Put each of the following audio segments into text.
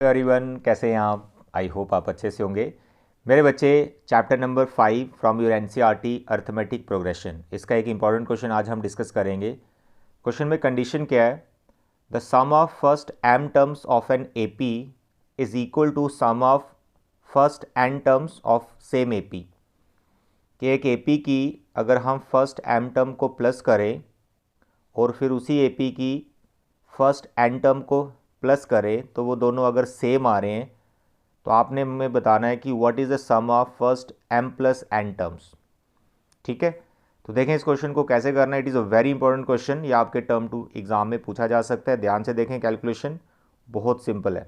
Everyone, कैसे हैं आप? आई होप आप अच्छे से होंगे। मेरे बच्चे, chapter number 5 from your NCERT arithmetic progression, इसका एक इंपॉर्टेंट क्वेश्चन आज हम डिस्कस करेंगे। क्वेश्चन में कंडीशन क्या है? The sum of first m terms of an AP is equal to sum of first n terms of same AP. कि एक एपी की अगर हम फर्स्ट एम टर्म को प्लस करें और फिर उसी एपी की फर्स्ट एन टर्म को प्लस करें तो वो दोनों अगर सेम आ रहे हैं तो आपने हमें बताना है कि what is the sum of first m plus n terms. ठीक है, तो देखें इस क्वेश्चन को कैसे करना है। It is a very important question, ये आपके टर्म टू एग्ज़ाम में पूछा जा सकता है। ध्यान से देखें, कैलकुलेशन बहुत सिंपल है।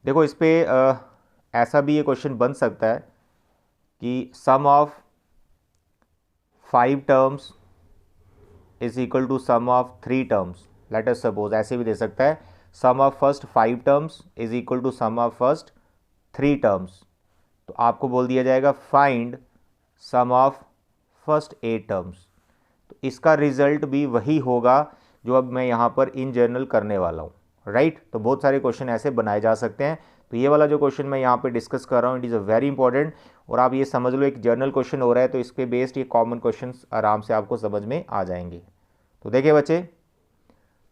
देखो इस पर ऐसा भी ये क्वेश्चन बन सकता है कि sum of 5 terms is equal to sum of 3 terms. Let us suppose ऐसे भी दे सकता है, sum of first 5 terms is equal to sum of first 3 terms. तो आपको बोल दिया जाएगा find sum of first 8 terms. तो इसका रिजल्ट भी वही होगा जो अब मैं यहाँ पर इन जनरल करने वाला हूँ, राइट। तो बहुत सारे क्वेश्चन ऐसे बनाए जा सकते हैं। तो ये वाला जो क्वेश्चन मैं यहाँ पे डिस्कस कर रहा हूँ, it is a very important. और आप ये समझ लो एक जर्नल क्वेश्चन हो रहा है, तो इस पे बेस्ड ये कॉमन क्वेश्चन आराम से आपको समझ में आ जाएंगे। तो देखिए बच्चे,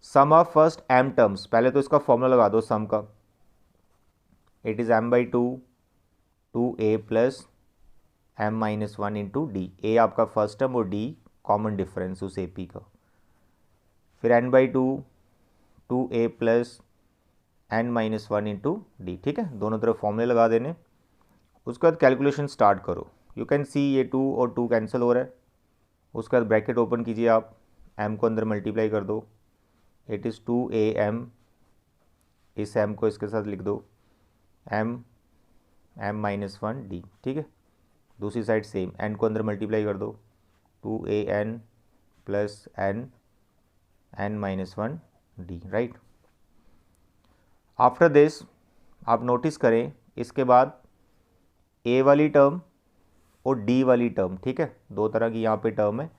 sum of first m terms, पहले तो इसका फॉर्मूला लगा दो सम का। It is m/2 2a plus m minus 1 into d. A आपका फर्स्ट टर्म और डी कॉमन डिफरेंस उस AP का। फिर n/2 2a plus n minus 1 into d. ठीक है, दोनों तरफ फॉर्मूले लगा देने। उसके बाद कैलकुलेशन स्टार्ट करो। यू कैन सी ये 2 और 2 कैंसिल हो रहा है। उसके बाद ब्रैकेट ओपन कीजिए आप, m को अंदर मल्टीप्लाई कर दो। इट इज़ 2am, इस m को इसके साथ लिख दो m माइनस 1 डी। ठीक है, दूसरी साइड सेम, n को अंदर मल्टीप्लाई कर दो, 2an plus n minus 1 D, right. After this आप नोटिस करें, इसके बाद a वाली टर्म और d वाली टर्म, ठीक है, दो तरह की यहाँ पे टर्म है,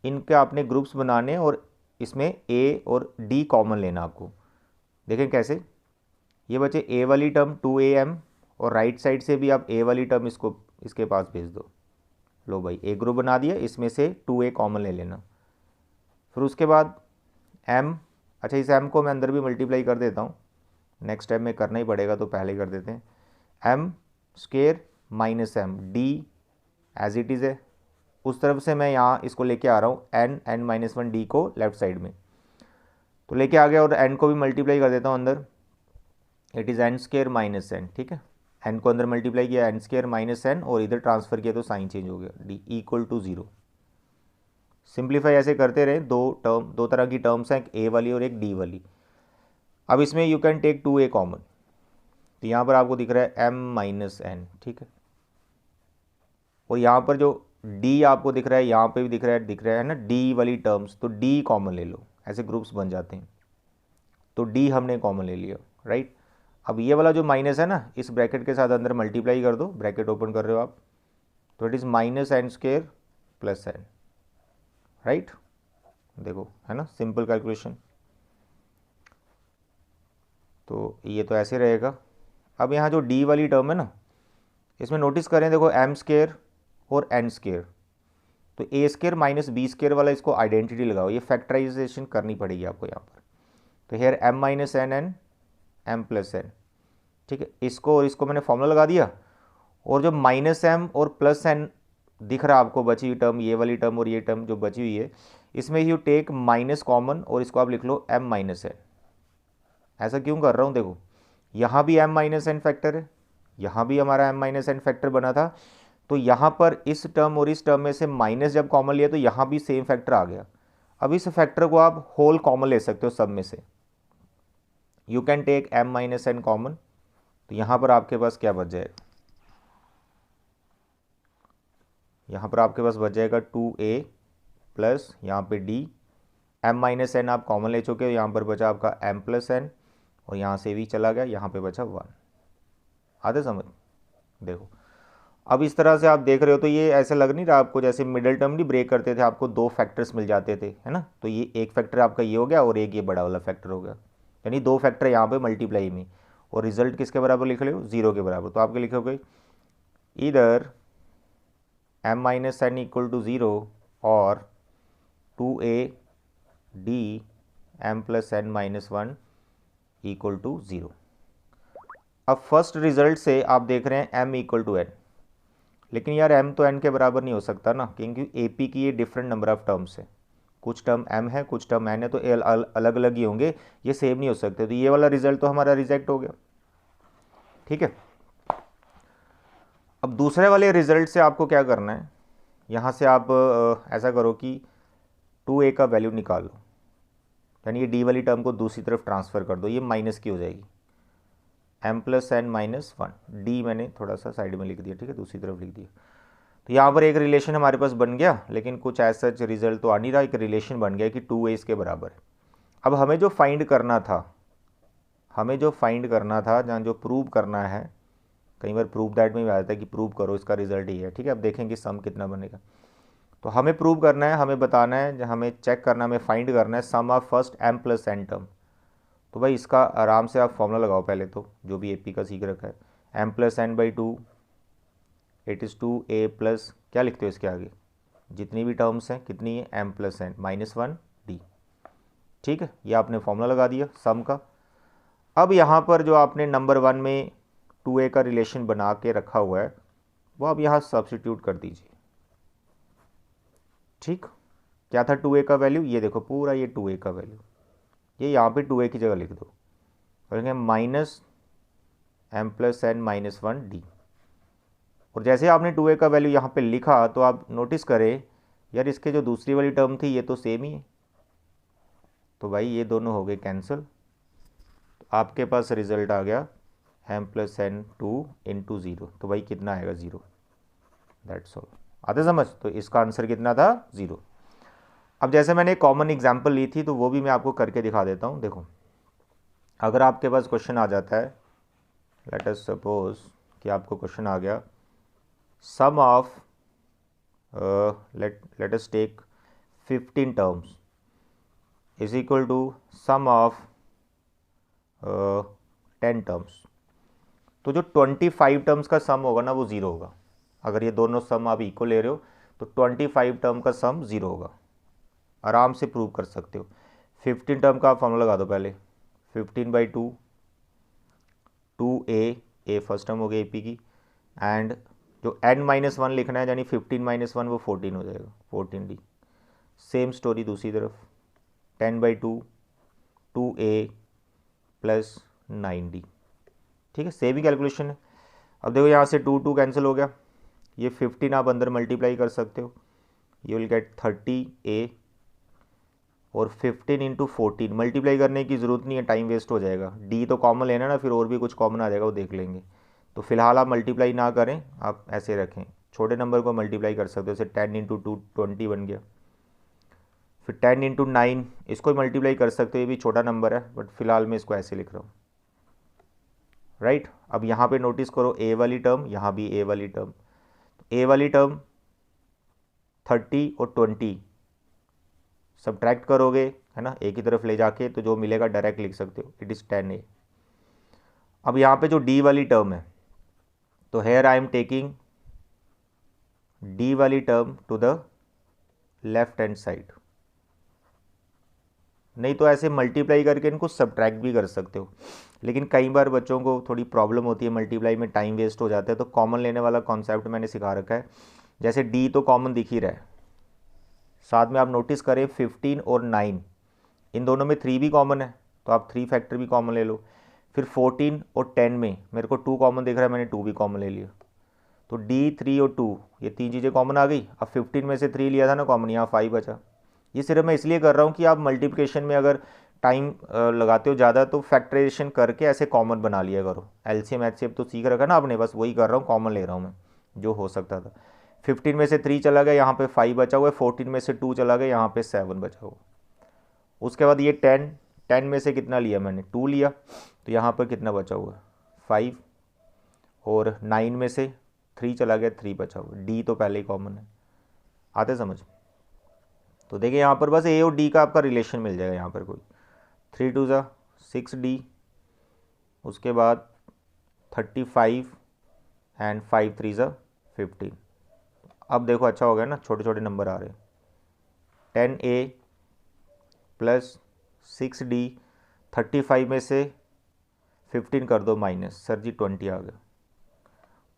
इनके आपने ग्रुप्स बनाने और इसमें a और d कॉमन लेना आपको। देखें कैसे, ये बचे a वाली टर्म 2am और राइट साइड से भी आप a वाली टर्म इसको इसके पास भेज दो। लो भाई, a ग्रुप बना दिया, इसमें से 2a कॉमन ले लेना। फिर उसके बाद m, अच्छा इस m को मैं अंदर भी मल्टीप्लाई कर देता हूँ, नेक्स्ट टाइम में करना ही पड़ेगा तो पहले कर देते हैं। m square minus m, d as it is है, उस तरफ से मैं यहाँ इसको लेके आ रहा हूँ n माइनस 1 d को लेफ्ट साइड में, तो लेके आ गया और n को भी मल्टीप्लाई कर देता हूँ अंदर। It is n square minus n, ठीक है, n को अंदर मल्टीप्लाई किया n स्क्वेयर माइनस n और इधर ट्रांसफर किया तो साइन चेंज हो गया, d इक्वल टू 0। सिंप्लीफाई ऐसे करते रहे, दो तरह की टर्म्स हैं, एक a वाली और एक d वाली। अब इसमें you can take 2a common, तो यहाँ पर आपको दिख रहा है m माइनस n, ठीक है, और यहाँ पर जो d आपको दिख रहा है, यहाँ पे भी दिख रहा है ना d वाली टर्म्स, तो d कॉमन ले लो, ऐसे ग्रुप्स बन जाते हैं। तो d हमने कॉमन ले लिया, राइट। अब ये वाला जो माइनस है ना, इस ब्रैकेट के साथ अंदर मल्टीप्लाई कर दो, ब्रैकेट ओपन कर रहे हो आप, तो it is minus n square plus n, right. देखो है ना, सिंपल कैलकुलेशन। तो ये तो ऐसे रहेगा। अब यहाँ जो d वाली टर्म है ना, इसमें नोटिस करें, देखो m स्क्वेयर और n स्क्वेयर, तो a square minus b square वाला इसको आइडेंटिटी लगाओ, ये फैक्टराइजेशन करनी पड़ेगी आपको यहाँ पर। तो here m minus n n m plus n, ठीक है, इसको और इसको मैंने फॉर्मूला लगा दिया। और जो माइनस m और प्लस n दिख रहा है आपको, बची हुई टर्म, ये वाली टर्म और ये टर्म जो बची हुई है, इसमें यू टेक माइनस कॉमन और इसको आप लिख लो m माइनस n। ऐसा क्यों कर रहा हूँ, देखो यहाँ भी m माइनस n फैक्टर है, यहाँ भी हमारा m माइनस n फैक्टर बना था, तो यहाँ पर इस टर्म और इस टर्म में से माइनस जब कॉमन लिया तो यहाँ भी सेम फैक्टर आ गया। अब इस फैक्टर को आप होल कॉमन ले सकते हो सब में से, you can take m minus n common, तो यहाँ पर आपके पास क्या बच जाएगा, यहाँ पर आपके पास बच जाएगा 2a प्लस यहाँ पे d, m माइनस n आप कॉमन ले चुके हो, यहाँ पर बचा आपका m प्लस n और यहाँ से भी चला गया, यहाँ पे बचा 1। आते समझ, देखो अब इस तरह से आप देख रहे हो तो ये ऐसे लग नहीं रहा आपको जैसे मिडिल टर्म नहीं ब्रेक करते थे आपको दो फैक्टर्स मिल जाते थे, है ना। तो ये एक फैक्टर आपका ये हो गया और एक ये बड़ा वाला फैक्टर हो गया, यानी दो फैक्टर यहाँ पे मल्टीप्लाई में, और रिजल्ट किसके बराबर लिख रहे हो, 0 के बराबर, तो आपके लिखोगे इधर m minus n equal to 0 और 2a d m plus n minus 1 equal to 0। अब फर्स्ट रिजल्ट से आप देख रहे हैं m इक्वल टू n, लेकिन यार m तो n के बराबर नहीं हो सकता ना, क्योंकि AP की ये डिफरेंट नंबर ऑफ टर्म्स है, कुछ टर्म m है कुछ टर्म n है, तो अलग अलग ही होंगे, ये सेम नहीं हो सकते, तो ये वाला रिजल्ट तो हमारा रिजेक्ट हो गया। ठीक है, अब दूसरे वाले रिजल्ट से आपको क्या करना है, यहाँ से आप ऐसा करो कि 2a का वैल्यू निकाल लो, यानी ये d वाली टर्म को दूसरी तरफ ट्रांसफ़र कर दो, ये माइनस की हो जाएगी, m plus n minus 1, d मैंने थोड़ा सा साइड में लिख दिया, ठीक है, दूसरी तरफ लिख दिया। तो यहाँ पर एक रिलेशन हमारे पास बन गया, लेकिन कुछ ऐसा रिजल्ट तो आ नहीं रहा, एक रिलेशन बन गया कि 2a इसके बराबर है। अब हमें जो फाइंड करना था, जहाँ जो प्रूव करना है, कई बार प्रूव दैट में भी आता है कि प्रूव करो इसका रिजल्ट ही है, ठीक है। अब देखेंगे सम कितना बनेगा, तो हमें प्रूव करना है, हमें बताना है, हमें चेक करना है, हमें फाइंड करना है sum of first m plus n term. तो भाई इसका आराम से आप फॉर्मूला लगाओ पहले, तो जो भी AP का सीख रखा है, m plus n by 2 it is 2a plus, क्या लिखते हो इसके आगे, जितनी भी टर्म्स हैं कितनी है, m plus n minus 1 d। ठीक है, ये आपने फॉर्मूला लगा दिया सम का। अब यहाँ पर जो आपने नंबर 1 में 2a का रिलेशन बना के रखा हुआ है, वो आप यहाँ सब्स्टिट्यूट कर दीजिए। ठीक, क्या था 2a का वैल्यू, ये देखो पूरा ये 2a का वैल्यू, ये यहाँ पे 2a की जगह लिख दो, करेंगे minus m plus n minus 1 d। और जैसे आपने 2a का वैल्यू यहाँ पे लिखा, तो आप नोटिस करें यार इसके जो दूसरी वाली टर्म थी ये तो सेम ही है, तो भाई ये दोनों हो गए कैंसिल, तो आपके पास रिजल्ट आ गया m प्लस एन 2 इंटू 0, तो भाई कितना आएगा 0, दैट्स ऑल। आते समझ, तो इसका आंसर कितना था 0। अब जैसे मैंने कॉमन एग्जाम्पल ली थी, तो वो भी मैं आपको करके दिखा देता हूँ। देखो, अगर आपके पास क्वेश्चन आ जाता है, लेट अस सपोज कि आपको क्वेश्चन आ गया sum of let us take 15 terms is equal to sum of 10 terms, तो जो 25 टर्म्स का सम होगा ना वो 0 होगा। अगर ये दोनों सम आप इक्वल ले रहे हो तो 25 टर्म का सम 0 होगा, आराम से प्रूव कर सकते हो। 15 टर्म का आप फॉर्मूला लगा दो पहले, 15 बाई 2, 2a फर्स्ट टर्म हो गई AP की, एंड जो n माइनस 1 लिखना है यानी 15 माइनस 1 वो 14 हो जाएगा, 14d। सेम स्टोरी दूसरी तरफ, 10 बाई 2, 2a प्लस 9d। ठीक है, सेम ही कैलकुलेशन है। अब देखो यहाँ से 2 कैंसिल हो गया, ये 15 आप अंदर मल्टीप्लाई कर सकते हो, यू विल गेट 30a, और 15 इंटू 14 मल्टीप्लाई करने की ज़रूरत नहीं है, टाइम वेस्ट हो जाएगा, d तो कॉमन लेना ना, फिर और भी कुछ कॉमन आ जाएगा वो देख लेंगे। तो फिलहाल आप मल्टीप्लाई ना करें, आप ऐसे रखें, छोटे नंबर को मल्टीप्लाई कर सकते हो, जैसे 10 इंटू 2 20 बन गया, फिर 10 इंटू 9 इसको मल्टीप्लाई कर सकते हो, ये भी छोटा नंबर है, बट फिलहाल मैं इसको ऐसे लिख रहा हूँ, राइट। अब यहाँ पे नोटिस करो a वाली टर्म, यहाँ भी a वाली टर्म, a वाली टर्म 30 और 20 सब्ट्रैक्ट करोगे, है ना, एक ही तरफ ले जाके, तो जो मिलेगा डायरेक्ट लिख सकते हो, इट इज़ 10a। अब यहाँ पे जो d वाली टर्म है, तो here I am taking d वाली term to the left hand side, नहीं तो ऐसे मल्टीप्लाई करके इनको सब्ट्रैक्ट भी कर सकते हो, लेकिन कई बार बच्चों को थोड़ी प्रॉब्लम होती है, मल्टीप्लाई में टाइम वेस्ट हो जाता है, तो कॉमन लेने वाला कॉन्सेप्ट मैंने सिखा रखा है। जैसे d तो कॉमन दिख ही रहा है, साथ में आप नोटिस करें 15 और 9 इन दोनों में 3 भी कॉमन है, तो आप 3 फैक्टर भी कॉमन ले लो। फिर 14 और 10 में मेरे को 2 कॉमन दिख रहा है, मैंने 2 भी कॉमन ले लिया, तो d 3 और 2 ये 3 चीज़ें कॉमन आ गई। अब 15 में से 3 लिया था ना कॉमन, यहाँ 5 बचा। ये सिर्फ मैं इसलिए कर रहा हूँ कि आप मल्टीप्लिकेशन में अगर टाइम लगाते हो ज़्यादा, तो फैक्टराइजेशन करके ऐसे कॉमन बना लिया करो। LCM HCF तो सीख रखा ना आपने, बस वही कर रहा हूँ, कॉमन ले रहा हूँ मैं जो हो सकता था। 15 में से 3 चला गया, यहाँ पे 5 बचा हुआ है, 14 में से 2 चला गया, यहाँ पे 7 बचा हुआ। उसके बाद ये 10 में से कितना लिया मैंने, 2 लिया, तो यहाँ पर कितना बचा हुआ है 5, और 9 में से 3 चला गया, 3 बचा हुआ। d तो पहले ही कॉमन है, आते समझ। तो देखिए यहाँ पर बस a और d का आपका रिलेशन मिल जाएगा, यहाँ पर कोई 3 2 ज़ा 6d उसके बाद 35 एंड 5 3 ज़ा 15। अब देखो अच्छा हो गया ना, छोटे छोटे नंबर आ रहे हैं। 10A प्लस 6D, 35 में से 15 कर दो माइनस, सर जी 20 आ गया।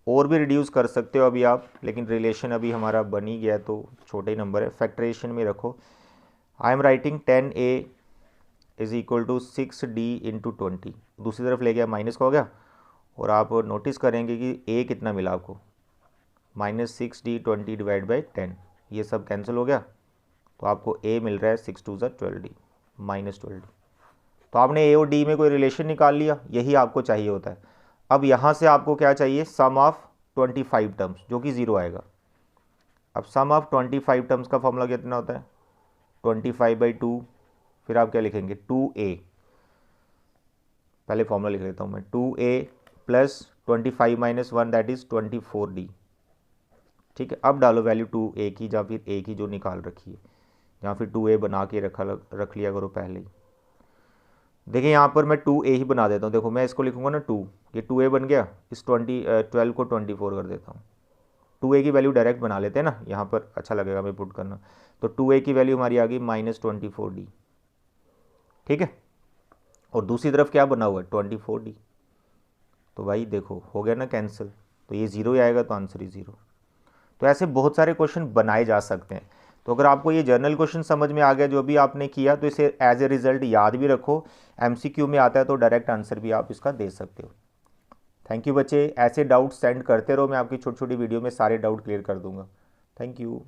और भी रिड्यूस कर सकते हो अभी आप, लेकिन रिलेशन अभी हमारा बन ही गया तो छोटे ही नंबर है, फैक्टराइजेशन में रखो। I am writing 10A is equal to 6D into 20, दूसरी तरफ ले गया माइनस का हो गया, और आप नोटिस करेंगे कि A कितना मिला आपको, -6D 20 डिवाइड बाई 10, ये सब कैंसिल हो गया, तो आपको A मिल रहा है 6 2 ज़ा 12D, -12D। तो आपने A और D में कोई रिलेशन निकाल लिया, यही आपको चाहिए होता है। अब यहाँ से आपको क्या चाहिए, सम ऑफ 25 टर्म्स, जो कि 0 आएगा। अब सम ऑफ 25 टर्म्स का फॉर्मूला कितना होता है, 25/2, फिर आप क्या लिखेंगे 2A, पहले फॉर्मूला लिख लेता हूँ मैं, 2A plus 25 minus 1 that is 24D। ठीक है, अब डालो वैल्यू 2A की, या फिर A की जो निकाल रखी है, या फिर 2A बना के रख लिया करो पहले ही। देखिए यहाँ पर मैं 2A ही बना देता हूँ, देखो मैं इसको लिखूँगा ना 2, ये 2A बन गया, इस 12 को 24 कर देता हूँ। 2A की वैल्यू डायरेक्ट बना लेते हैं ना, यहाँ पर अच्छा लगेगा मैं पुट करना। तो 2A की वैल्यू हमारी आ गई -24D। ठीक है, और दूसरी तरफ क्या बना हुआ है 24D, तो भाई देखो हो गया ना कैंसिल, तो ये 0 ही आएगा, तो आंसर ही 0। तो ऐसे बहुत सारे क्वेश्चन बनाए जा सकते हैं। तो अगर आपको ये जर्नल क्वेश्चन समझ में आ गया जो भी आपने किया, तो इसे एज ए रिजल्ट याद भी रखो, MCQ में आता है तो डायरेक्ट आंसर भी आप इसका दे सकते हो। थैंक यू बच्चे, ऐसे डाउट सेंड करते रहो, मैं आपकी छोटी छोटी वीडियो में सारे डाउट क्लियर कर दूंगा। Thank you.